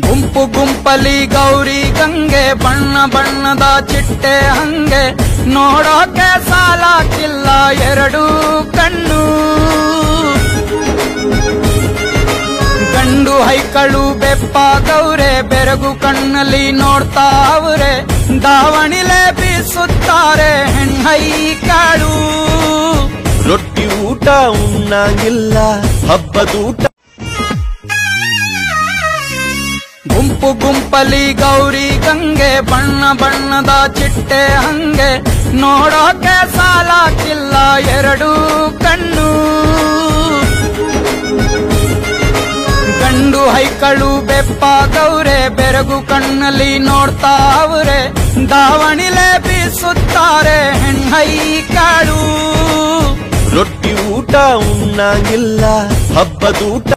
ಗುಂಪು ಗುಂಪಲಿ ಗೌರಿ ಗಂಗೆ ಬಣ್ಣ ಬಣ್ಣದ ಚಿಟ್ಟೆ ಹಂಗೆ ನೋಡೋಕೆ ಸಾಲಾಕಿಲ್ಲ ಎರಡು ಕಣ್ಣು ಗಂಡು ಹೈಕಳು ಬೆಪ್ಪಾಗವ್ರೆ ಬೆರಗು ಕಣ್ಣಲ್ಲಿ ನೋಡ್ತಾ ಅವ್ರೆ ದಾವಣಿಲೆ ಬೀಸುತ್ತಾರೆ ಹೆಣ್ಣೈಕಾಳು ರೊಟ್ಟಿ ಊಟ ಉಣ್ಣಂಗಿಲ್ಲ ಹಬ್ಬದೂಟ ಗುಂಪು ಗುಂಪಲಿ ಗೌರಿ ಗಂಗೆ ಬಣ್ಣ ಬಣ್ಣದ ಚಿಟ್ಟೆ ಹಂಗೆ ನೋಡೋಕೆ ಸಾಲಾಕಿಲ್ಲ ಎರಡು ಕಣ್ಣು ಗಂಡು ಹೈಕಳು ಬೆಪ್ಪಾಗವ್ರೆ ಬೆರಗು ಕಣ್ಣಲ್ಲಿ ನೋಡ್ತಾ ಅವ್ರೆ ದಾವಣಿಲೆ ಬೀಸುತ್ತಾರೆ ಹೆಣ್ಣೈಕಾಳು ರೊಟ್ಟಿ ಊಟ ಉಣ್ಣಂಗಿಲ್ಲ ಹಬ್ಬದೂಟ